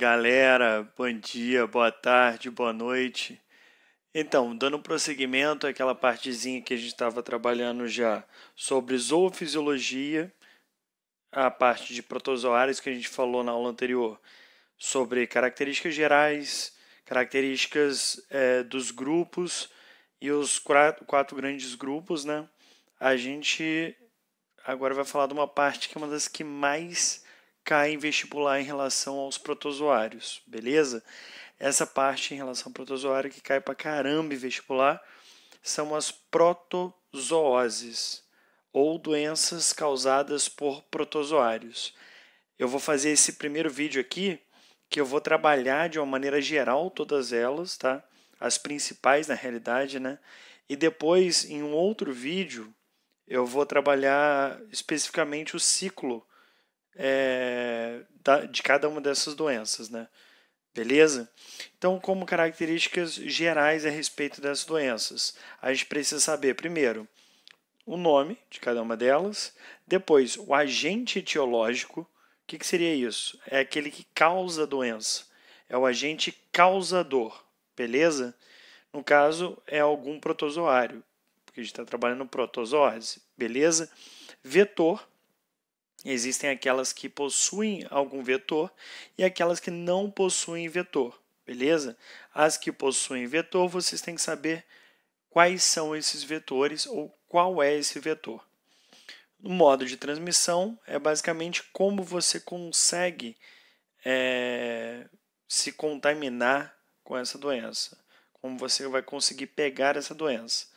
Galera, bom dia, boa tarde, boa noite. Então, dando prosseguimento àquela partezinha que a gente estava trabalhando já sobre zoofisiologia, a parte de protozoários que a gente falou na aula anterior, sobre características gerais, características dos grupos e os quatro grandes grupos, né? A gente agora vai falar de uma parte que é uma das que mais cai em vestibular em relação aos protozoários, beleza? Essa parte em relação ao protozoário que cai pra caramba em vestibular são as protozooses, ou doenças causadas por protozoários. Eu vou fazer esse primeiro vídeo aqui, que eu vou trabalhar de uma maneira geral todas elas, tá? As principais na realidade, né? E depois, em um outro vídeo, eu vou trabalhar especificamente o ciclo de cada uma dessas doenças, né? Beleza? Então, como características gerais a respeito dessas doenças, a gente precisa saber, primeiro, o nome de cada uma delas, depois, o agente etiológico. O que seria isso? É aquele que causa a doença. É o agente causador, beleza? No caso, é algum protozoário, porque a gente está trabalhando protozoose, beleza? Vetor. Existem aquelas que possuem algum vetor e aquelas que não possuem vetor, beleza? As que possuem vetor, vocês têm que saber quais são esses vetores ou qual é esse vetor. O modo de transmissão é basicamente como você consegue se contaminar com essa doença, como você vai conseguir pegar essa doença.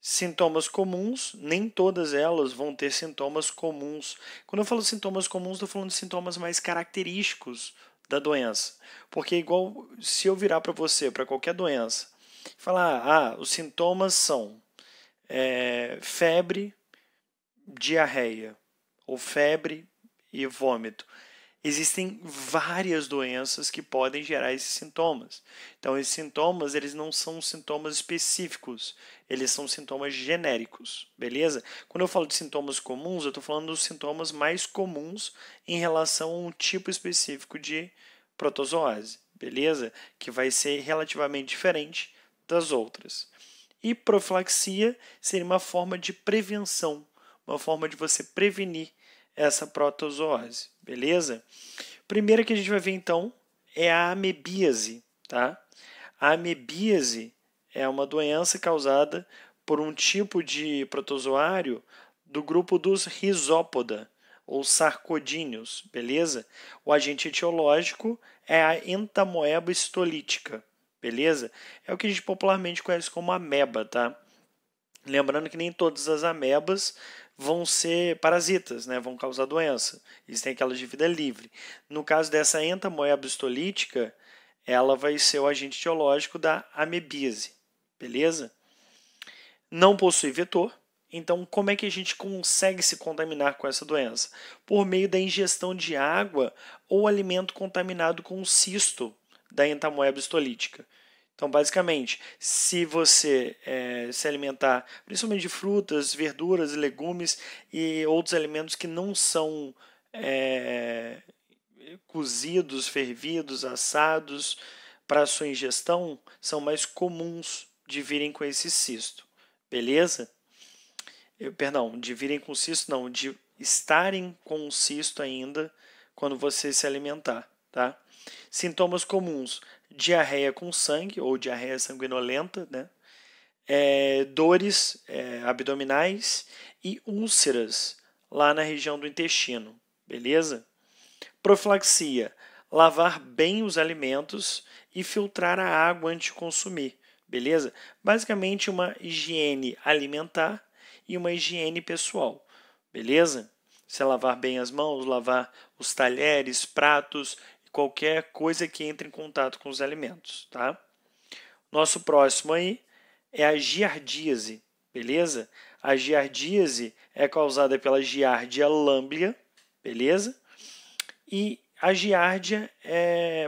Sintomas comuns, nem todas elas vão ter sintomas comuns. Quando eu falo sintomas comuns, estou falando de sintomas mais característicos da doença. Porque igual se eu virar para você, para qualquer doença, falar, os sintomas são febre, diarreia, ou febre e vômito. Existem várias doenças que podem gerar esses sintomas. Então, esses sintomas, eles não são sintomas específicos, eles são sintomas genéricos, beleza? Quando eu falo de sintomas comuns, eu estou falando dos sintomas mais comuns em relação a um tipo específico de protozoase, beleza? Que vai ser relativamente diferente das outras. E profilaxia seria uma forma de prevenção, uma forma de você prevenir essa protozoose, beleza? Primeira que a gente vai ver então é a amebíase, tá? A amebíase é uma doença causada por um tipo de protozoário do grupo dos Rhizópoda ou sarcodíneos, beleza? O agente etiológico é a entamoeba histolítica, beleza? É o que a gente popularmente conhece como ameba, tá? Lembrando que nem todas as amebas vão ser parasitas, né? Vão causar doença. Existem aquelas de vida livre. No caso dessa entamoeba histolítica, ela vai ser o agente etiológico da amebíase, beleza? Não possui vetor, então como é que a gente consegue se contaminar com essa doença? Por meio da ingestão de água ou alimento contaminado com o cisto da entamoeba histolítica. Então, basicamente, se você se alimentar principalmente de frutas, verduras, legumes e outros alimentos que não são cozidos, fervidos, assados para a sua ingestão, são mais comuns de virem com esse cisto. Beleza? Perdão, de virem com cisto não, de estarem com o cisto ainda quando você se alimentar, tá? Sintomas comuns: diarreia com sangue ou diarreia sanguinolenta, né? Dores abdominais e úlceras lá na região do intestino, beleza? Profilaxia: lavar bem os alimentos e filtrar a água antes de consumir, beleza? Basicamente uma higiene alimentar e uma higiene pessoal, beleza? Você lavar bem as mãos, lavar os talheres, pratos, qualquer coisa que entre em contato com os alimentos, tá? Nosso próximo aí é a giardíase, beleza? A giardíase é causada pela Giardia lamblia, beleza? E a giardia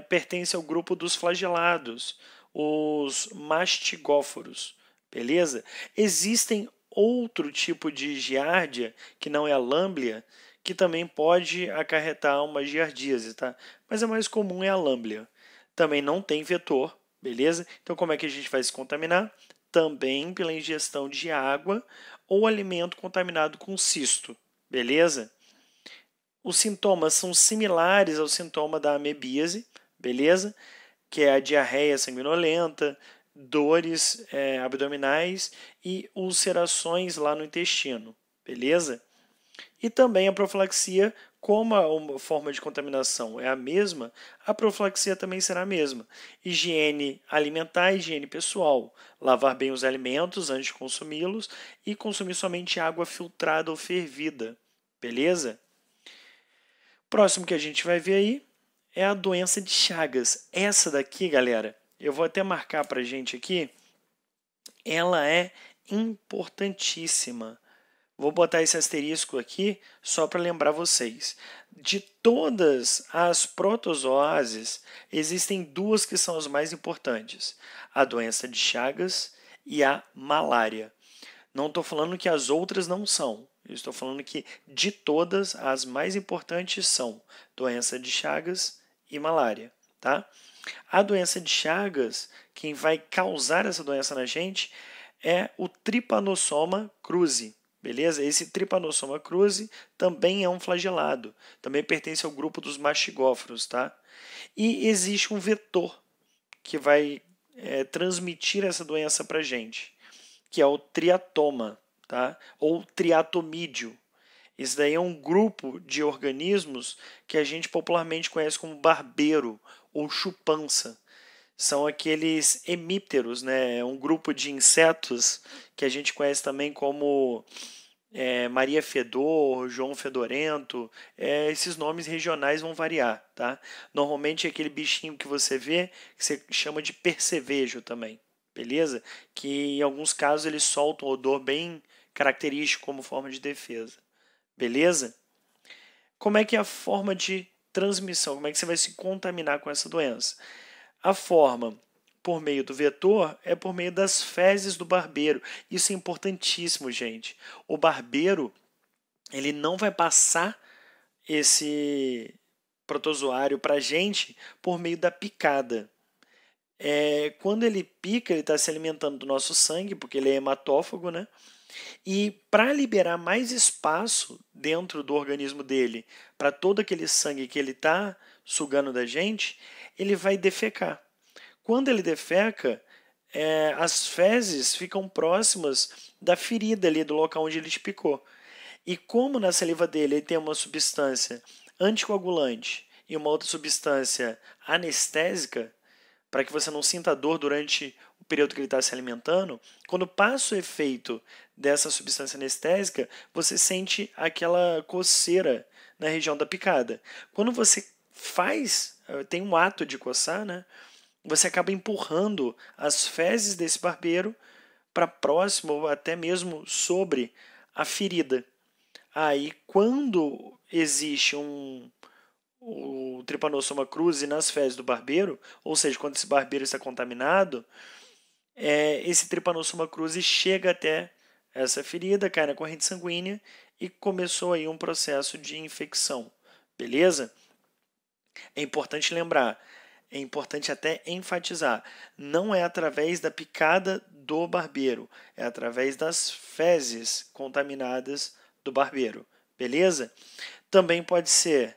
pertence ao grupo dos flagelados, os mastigóforos, beleza? Existem outro tipo de giardia, que não é a lamblia, que também pode acarretar uma giardíase, tá? Mas a mais comum é a lamblia. Também não tem vetor, beleza? Então, como é que a gente vai se contaminar? Também pela ingestão de água ou alimento contaminado com cisto, beleza? Os sintomas são similares ao sintoma da amebíase, beleza? Que é a diarreia sanguinolenta, dores abdominais e ulcerações lá no intestino, beleza? E também a profilaxia, como a forma de contaminação é a mesma, a profilaxia também será a mesma. Higiene alimentar, higiene pessoal, lavar bem os alimentos antes de consumi-los e consumir somente água filtrada ou fervida, beleza? Próximo que a gente vai ver aí é a doença de Chagas. Essa daqui, galera, eu vou até marcar para a gente aqui, ela é importantíssima. Vou botar esse asterisco aqui só para lembrar vocês. De todas as protozoáses, existem duas que são as mais importantes: a doença de Chagas e a malária. Não estou falando que as outras não são. Eu estou falando que de todas, as mais importantes são doença de Chagas e malária, tá? A doença de Chagas, quem vai causar essa doença na gente é o Trypanosoma cruzi, beleza? Esse Trypanosoma cruzi também é um flagelado, também pertence ao grupo dos mastigóforos, tá? E existe um vetor que vai transmitir essa doença para a gente, que é o triatoma, tá? Ou triatomídeo. Isso daí é um grupo de organismos que a gente popularmente conhece como barbeiro ou chupança. São aqueles hemípteros, né? É um grupo de insetos que a gente conhece também como Maria Fedor, João Fedorento. Esses nomes regionais vão variar, tá? Normalmente é aquele bichinho que você vê que você chama de percevejo também, beleza? Que em alguns casos eles soltam um odor bem característico como forma de defesa. Beleza? Como é que é a forma de transmissão? Como é que você vai se contaminar com essa doença? A forma por meio do vetor é por meio das fezes do barbeiro. Isso é importantíssimo, gente. O barbeiro, ele não vai passar esse protozoário para a gente por meio da picada. Quando ele pica, ele está se alimentando do nosso sangue, porque ele é hematófago, né? E para liberar mais espaço dentro do organismo dele, para todo aquele sangue que ele está sugando da gente, ele vai defecar. Quando ele defeca, as fezes ficam próximas da ferida ali, do local onde ele te picou. E como na saliva dele ele tem uma substância anticoagulante e uma outra substância anestésica, para que você não sinta dor durante o período que ele está se alimentando, quando passa o efeito dessa substância anestésica, você sente aquela coceira na região da picada. Quando você tem um ato de coçar, né? Você acaba empurrando as fezes desse barbeiro para próximo ou até mesmo sobre a ferida. Aí, quando existe o Trypanosoma cruzi nas fezes do barbeiro, ou seja, quando esse barbeiro está contaminado, esse Trypanosoma cruzi chega até essa ferida, cai na corrente sanguínea e começou aí um processo de infecção. Beleza? É importante lembrar, é importante até enfatizar, não é através da picada do barbeiro, é através das fezes contaminadas do barbeiro. Beleza? Também pode ser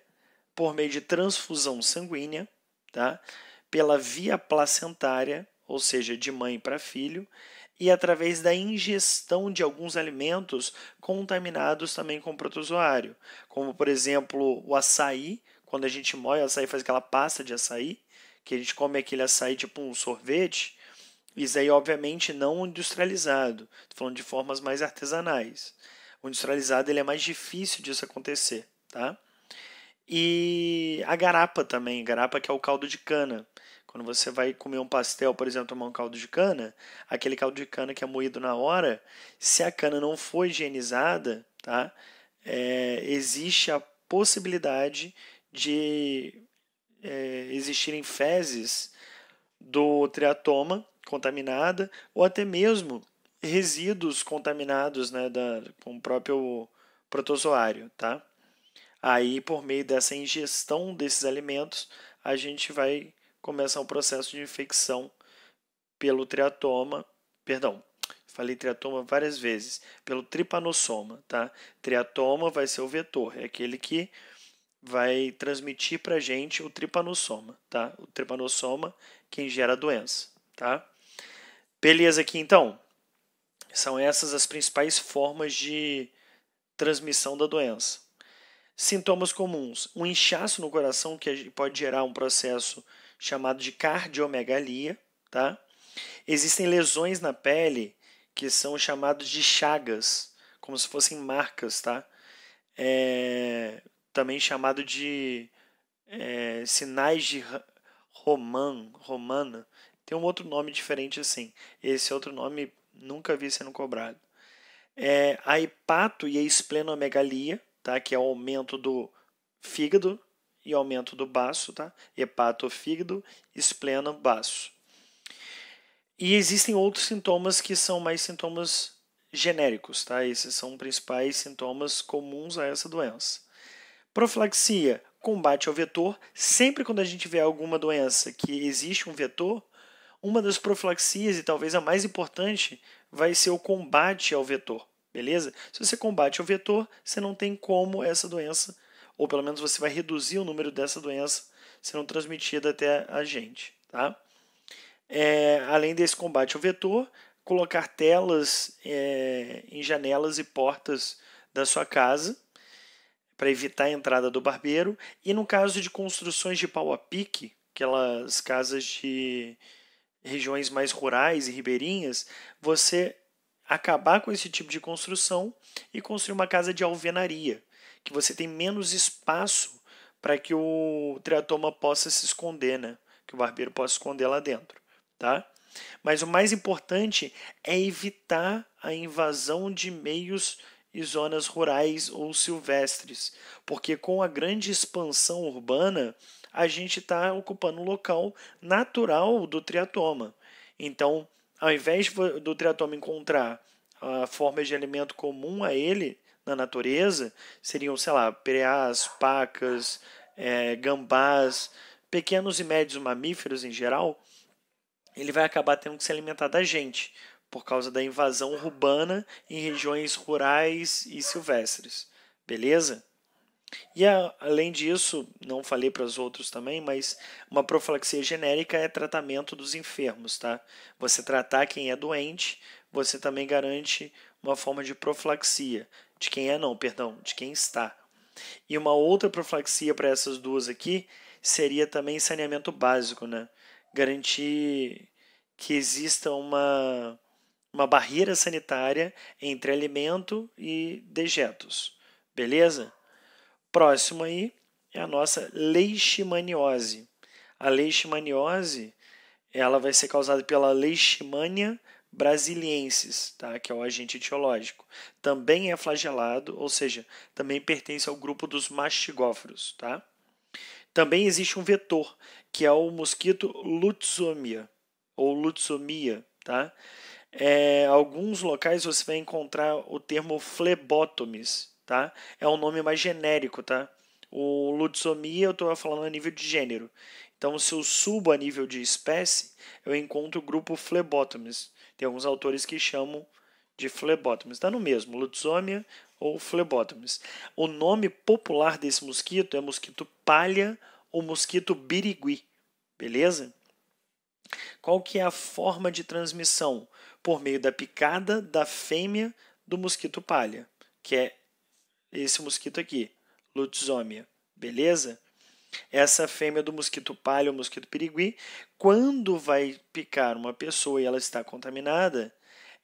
por meio de transfusão sanguínea, tá? Pela via placentária, ou seja, de mãe para filho, e através da ingestão de alguns alimentos contaminados também com protozoário, como por exemplo o açaí. Quando a gente moe o açaí, faz aquela pasta de açaí, que a gente come aquele açaí tipo um sorvete. Isso aí, obviamente, não industrializado. Estou falando de formas mais artesanais. O industrializado ele é mais difícil disso acontecer, tá? E a garapa também, garapa que é o caldo de cana. Quando você vai comer um pastel, por exemplo, tomar um caldo de cana, aquele caldo de cana que é moído na hora, se a cana não for higienizada, tá? Existe a possibilidade de existirem fezes do triatoma contaminada ou até mesmo resíduos contaminados, né, com o próprio protozoário, tá? Aí, por meio dessa ingestão desses alimentos, a gente vai começar um processo de infecção pelo triatoma, perdão, falei triatoma várias vezes, pelo tripanossoma, tá? Triatoma vai ser o vetor, é aquele que vai transmitir para a gente o tripanossoma, tá? O tripanossoma quem gera a doença, tá? Beleza aqui então? São essas as principais formas de transmissão da doença. Sintomas comuns: um inchaço no coração que pode gerar um processo chamado de cardiomegalia, tá? Existem lesões na pele que são chamadas de chagas, como se fossem marcas, tá? Também chamado de sinais de romana. Tem um outro nome diferente assim. Esse outro nome nunca vi sendo cobrado. A hepato e a esplenomegalia, tá? Que é o aumento do fígado e aumento do baço, tá? Hepato, fígado, espleno, baço. E existem outros sintomas que são mais sintomas genéricos, tá? Esses são os principais sintomas comuns a essa doença. Profilaxia, combate ao vetor. Sempre quando a gente vê alguma doença que existe um vetor, uma das profilaxias, e talvez a mais importante, vai ser o combate ao vetor, beleza? Se você combate ao vetor, você não tem como essa doença, ou pelo menos você vai reduzir o número dessa doença sendo transmitida até a gente, tá? Além desse combate ao vetor, colocar telas em janelas e portas da sua casa para evitar a entrada do barbeiro. E no caso de construções de pau a pique, aquelas casas de regiões mais rurais e ribeirinhas, você acabar com esse tipo de construção e construir uma casa de alvenaria, que você tem menos espaço para que o triatoma possa se esconder, né? Que o barbeiro possa esconder lá dentro, tá? Mas o mais importante é evitar a invasão de meios e zonas rurais ou silvestres, porque com a grande expansão urbana, a gente está ocupando um local natural do triatoma. Então, ao invés do triatoma encontrar a forma de alimento comum a ele na natureza, seriam, sei lá, preás, pacas, gambás, pequenos e médios mamíferos em geral, ele vai acabar tendo que se alimentar da gente, por causa da invasão urbana em regiões rurais e silvestres. Beleza? E além disso, não falei para os outros também, mas uma profilaxia genérica é tratamento dos enfermos, tá? Você tratar quem é doente, você também garante uma forma de profilaxia. De quem é não, perdão, de quem está. E uma outra profilaxia para essas duas aqui seria também saneamento básico, né? Garantir que exista uma barreira sanitária entre alimento e dejetos. Beleza? Próximo aí é a nossa leishmaniose. A leishmaniose ela vai ser causada pela Leishmania brasiliensis, tá? Que é o agente etiológico. Também é flagelado, ou seja, também pertence ao grupo dos mastigóforos. Tá? Também existe um vetor, que é o mosquito Lutzomia, ou Lutzomia. Tá? Alguns locais você vai encontrar o termo flebotomis, tá? É um nome mais genérico, tá? O Lutzomia eu estou falando a nível de gênero. Então, se eu subo a nível de espécie, eu encontro o grupo Flebotomis. Tem alguns autores que chamam de Flebotomis. Está no mesmo, Lutzomia ou Flebotomis. O nome popular desse mosquito é mosquito palha ou mosquito birigui. Beleza? Qual que é a forma de transmissão? Por meio da picada da fêmea do mosquito palha, que é esse mosquito aqui, Lutzomia. Beleza? Essa fêmea do mosquito palha, o mosquito pirigui, quando vai picar uma pessoa e ela está contaminada,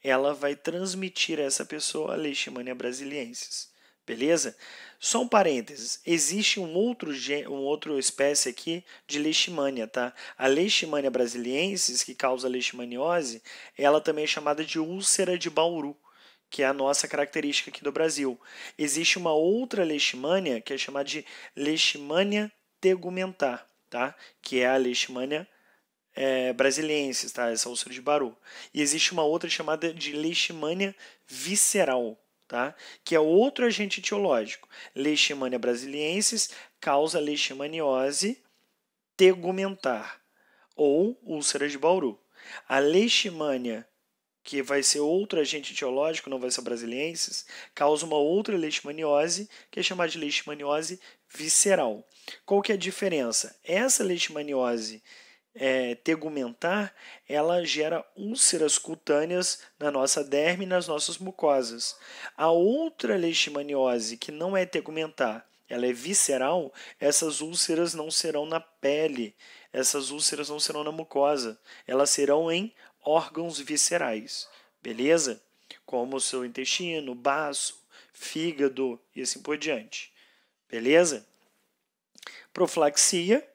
ela vai transmitir a essa pessoa a Leishmania brasiliensis. Beleza? Só um parênteses, existe um outro espécie aqui de Leishmania, tá? A Leishmania brasiliensis, que causa leishmaniose, ela também é chamada de úlcera de Bauru, que é a nossa característica aqui do Brasil. Existe uma outra leishmania que é chamada de Leishmania tegumentar, tá? Que é a Leishmania brasiliensis, tá? Essa úlcera de Bauru. E existe uma outra chamada de Leishmania visceral, tá? Que é outro agente etiológico. Leishmania brasiliensis causa leishmaniose tegumentar ou úlcera de Bauru. A leishmania, que vai ser outro agente etiológico, não vai ser brasiliensis, causa uma outra leishmaniose, que é chamada de leishmaniose visceral. Qual que é a diferença? Essa leishmaniose tegumentar, ela gera úlceras cutâneas na nossa derme e nas nossas mucosas. A outra leishmaniose, que não é tegumentar, ela é visceral, essas úlceras não serão na pele, essas úlceras não serão na mucosa, elas serão em órgãos viscerais, beleza? Como o seu intestino, baço, fígado e assim por diante, beleza? Profilaxia,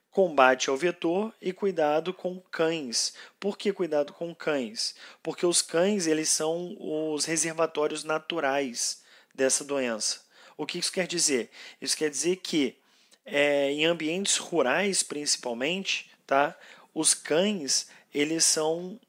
combate ao vetor e cuidado com cães. Por que cuidado com cães? Porque os cães eles são os reservatórios naturais dessa doença. O que isso quer dizer? Isso quer dizer que em ambientes rurais, principalmente, tá? Os cães eles são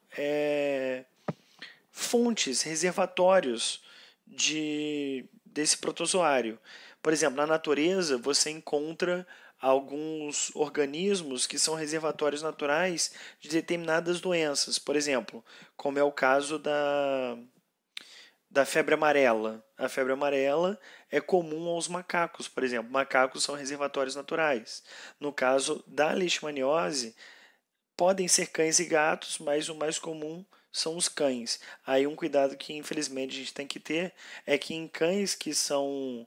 fontes, reservatórios desse protozoário. Por exemplo, na natureza você encontra alguns organismos que são reservatórios naturais de determinadas doenças. Por exemplo, como é o caso da febre amarela. A febre amarela é comum aos macacos, por exemplo. Macacos são reservatórios naturais. No caso da leishmaniose, podem ser cães e gatos, mas o mais comum são os cães. Aí um cuidado que infelizmente a gente tem que ter é que em cães que são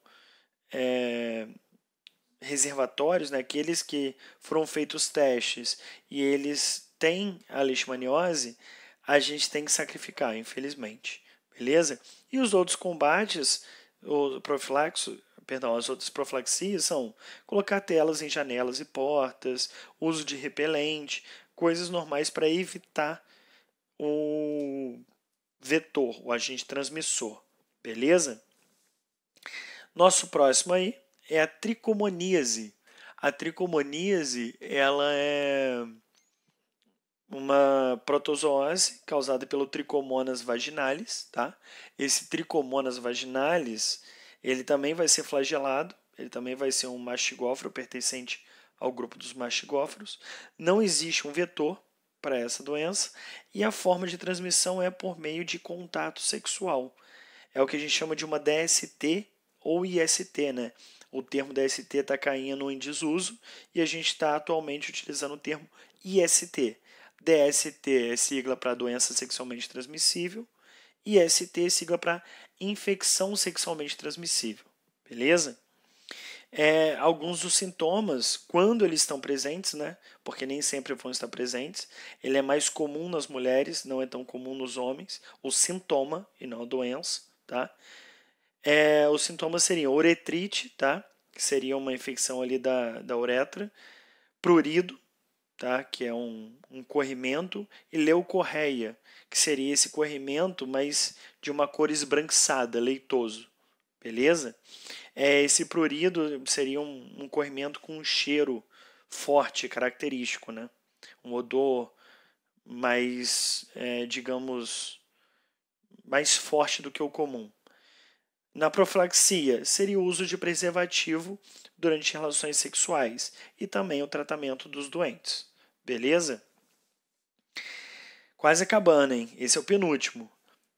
reservatórios, né, aqueles que foram feitos testes e eles têm a leishmaniose, a gente tem que sacrificar, infelizmente. Beleza? E os outros combates, o profilaxo, perdão, as outras profilaxias são colocar telas em janelas e portas, uso de repelente, coisas normais para evitar o vetor, o agente transmissor. Beleza? Nosso próximo aí é a tricomoníase. A tricomoníase, ela é uma protozoose causada pelo Trichomonas vaginalis, tá? Esse Trichomonas vaginalis, ele também vai ser flagelado, ele também vai ser um mastigóforo pertencente ao grupo dos mastigóforos. Não existe um vetor para essa doença e a forma de transmissão é por meio de contato sexual. É o que a gente chama de uma DST ou IST, né? O termo DST está caindo em desuso e a gente está atualmente utilizando o termo IST. DST é sigla para doença sexualmente transmissível, IST é sigla para infecção sexualmente transmissível. Beleza? Alguns dos sintomas, quando eles estão presentes, né? Porque nem sempre vão estar presentes, ele é mais comum nas mulheres, não é tão comum nos homens, o sintoma e não a doença, tá? Os sintomas seriam uretrite, tá? Que seria uma infecção ali da uretra, prurido, tá? Que é um corrimento, e leucorreia, que seria esse corrimento, mas de uma cor esbranquiçada, leitoso, beleza? Esse prurido seria um corrimento com um cheiro forte, característico, né? Um odor mais, digamos, mais forte do que o comum. Na profilaxia, seria o uso de preservativo durante relações sexuais e também o tratamento dos doentes. Beleza? Quase acabando, hein? Esse é o penúltimo.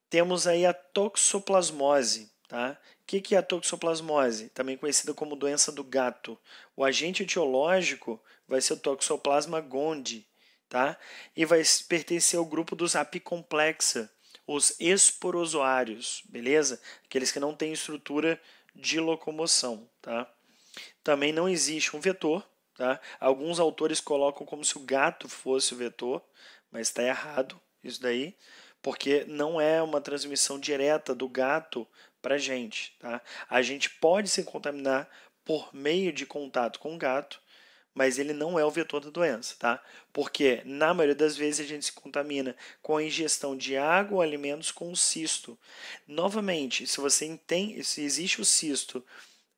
Temos aí a toxoplasmose, tá? O que é a toxoplasmose? Também conhecida como doença do gato. O agente etiológico vai ser o Toxoplasma gondii, tá? E vai pertencer ao grupo dos apicomplexa, os esporozoários, beleza? Aqueles que não têm estrutura de locomoção, tá? Também não existe um vetor, tá? Alguns autores colocam como se o gato fosse o vetor, mas está errado isso daí, porque não é uma transmissão direta do gato para a gente, tá? A gente pode se contaminar por meio de contato com o gato, mas ele não é o vetor da doença, tá? Porque na maioria das vezes a gente se contamina com a ingestão de água ou alimentos com o cisto. Novamente, se existe o cisto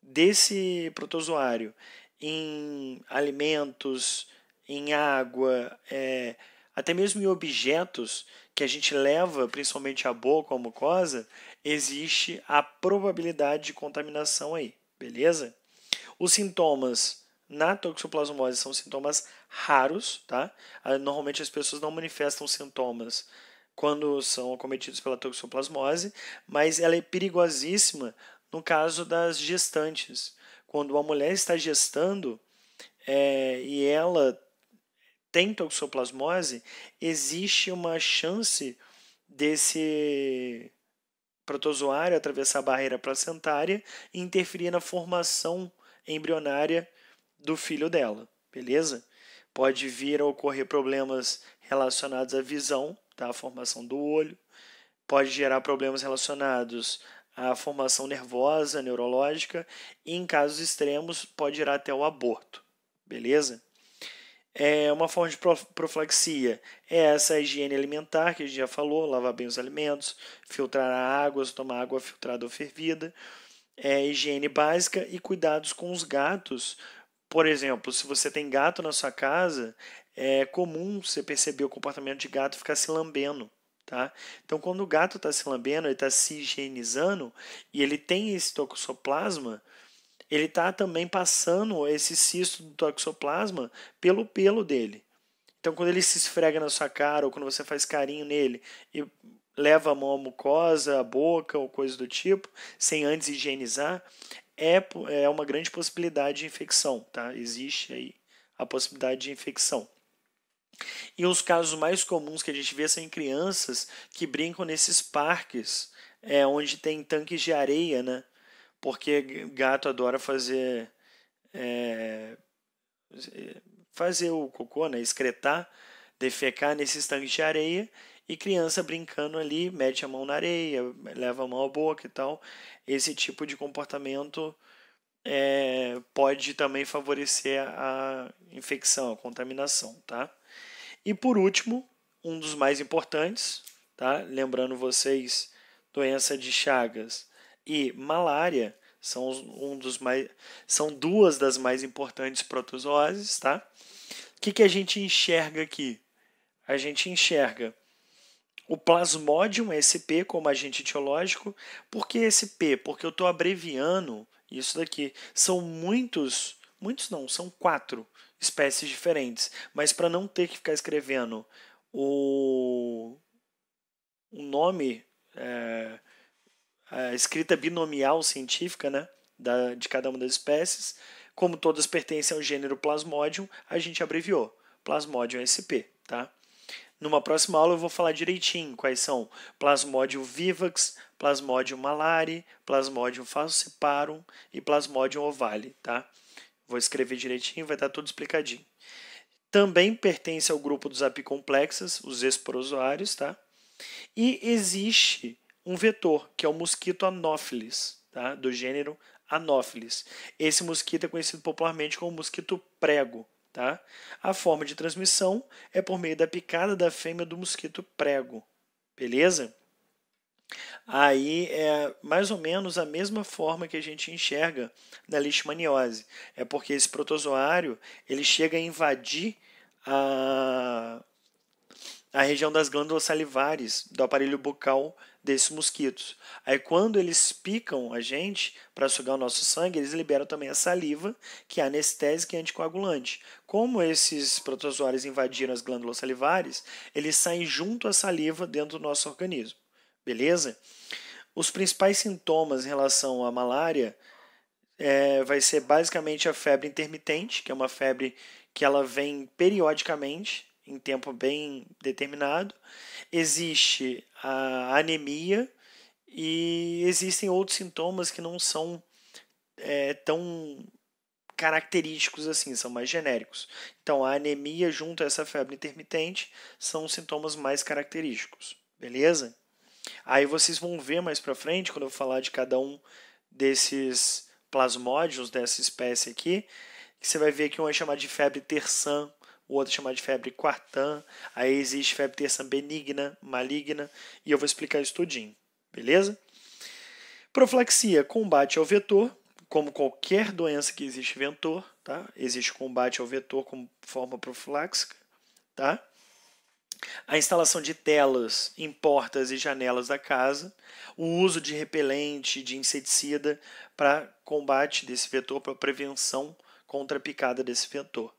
desse protozoário em alimentos, em água, até mesmo em objetos que a gente leva, principalmente a boca ou a mucosa, existe a probabilidade de contaminação aí, beleza? Os sintomas na toxoplasmose são sintomas raros, tá? Normalmente as pessoas não manifestam sintomas quando são acometidos pela toxoplasmose, mas ela é perigosíssima no caso das gestantes. Quando uma mulher está gestando e ela tem toxoplasmose, existe uma chance desse protozoário atravessar a barreira placentária e interferir na formação embrionária do filho dela, beleza? Pode vir a ocorrer problemas relacionados à visão, tá? A formação do olho, pode gerar problemas relacionados à formação nervosa, neurológica, e em casos extremos pode gerar até o aborto, beleza? Uma forma de profilaxia é essa higiene alimentar que a gente já falou, lavar bem os alimentos, filtrar a água, tomar água filtrada ou fervida, higiene básica e cuidados com os gatos. Por exemplo, se você tem gato na sua casa, é comum você perceber o comportamento de gato ficar se lambendo. Tá? Então, quando o gato está se lambendo, ele está se higienizando e ele tem esse toxoplasma, ele está também passando esse cisto do toxoplasma pelo pelo dele. Então, quando ele se esfrega na sua cara ou quando você faz carinho nele e leva a mão à mucosa, à boca ou coisa do tipo, sem antes higienizar, é uma grande possibilidade de infecção. Tá? Existe aí a possibilidade de infecção. E os casos mais comuns que a gente vê são em crianças que brincam nesses parques onde tem tanques de areia, né? Porque gato adora fazer o cocô, né? Excretar, defecar nesses tanques de areia, e criança brincando ali, mete a mão na areia, leva a mão à boca e tal. Esse tipo de comportamento pode também favorecer a infecção, a contaminação, tá? E por último, um dos mais importantes, tá? Lembrando vocês, doença de Chagas e malária são duas das mais importantes protozooses, tá? O que a gente enxerga aqui? A gente enxerga o Plasmodium SP como agente etiológico. Por que SP? Porque eu estou abreviando isso daqui. São muitos não, são 4 espécies diferentes. Mas para não ter que ficar escrevendo o nome, a escrita binomial científica, né, de cada uma das espécies, como todas pertencem ao gênero Plasmodium, a gente abreviou Plasmodium SP, tá? Numa próxima aula eu vou falar direitinho quais são Plasmodium vivax, Plasmodium malari, Plasmodium falciparum e Plasmodium ovale, tá? Vou escrever direitinho, vai estar tudo explicadinho. Também pertence ao grupo dos apicomplexas, os esporozoários, tá? E existe um vetor, que é o mosquito Anopheles, tá? Do gênero Anopheles. Esse mosquito é conhecido popularmente como mosquito prego. Tá? A forma de transmissão é por meio da picada da fêmea do mosquito prego. Beleza? Aí é mais ou menos a mesma forma que a gente enxerga na leishmaniose. É porque esse protozoário ele chega a invadir a região das glândulas salivares do aparelho bucal desses mosquitos. Aí quando eles picam a gente para sugar o nosso sangue, eles liberam também a saliva, que é anestésica e anticoagulante. Como esses protozoários invadiram as glândulas salivares, eles saem junto à saliva dentro do nosso organismo. Beleza? Os principais sintomas em relação à malária vai ser basicamente a febre intermitente, que é uma febre que ela vem periodicamente, em tempo bem determinado. Existe a anemia e existem outros sintomas que não são tão característicos assim, são mais genéricos. Então, a anemia junto a essa febre intermitente são os sintomas mais característicos, beleza? Aí vocês vão ver mais para frente, quando eu falar de cada um desses plasmódios dessa espécie aqui, que você vai ver que um é chamado de febre terçã, o outro é chamado de febre quartã, aí existe febre terçã benigna, maligna, e eu vou explicar isso tudinho, beleza? Profilaxia, combate ao vetor, como qualquer doença que existe vetor, tá? Existe combate ao vetor como forma profiláxica, tá? a instalação de telas em portas e janelas da casa, o uso de repelente, de inseticida para combate desse vetor, para prevenção contra a picada desse vetor.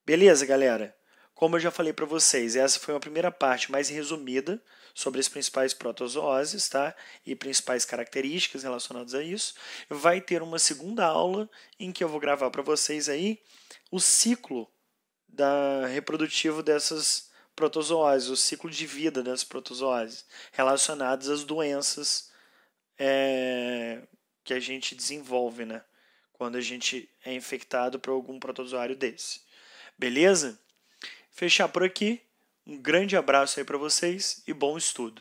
Beleza, galera? Como eu já falei para vocês, essa foi uma primeira parte mais resumida sobre as principais protozooses, tá? E principais características relacionadas a isso. Vai ter uma segunda aula em que eu vou gravar para vocês aí o ciclo reprodutivo dessas protozooses, o ciclo de vida das protozooses relacionadas às doenças que a gente desenvolve, né? Quando a gente é infectado por algum protozoário desse. Beleza? Fechar por aqui. Um grande abraço aí para vocês e bom estudo.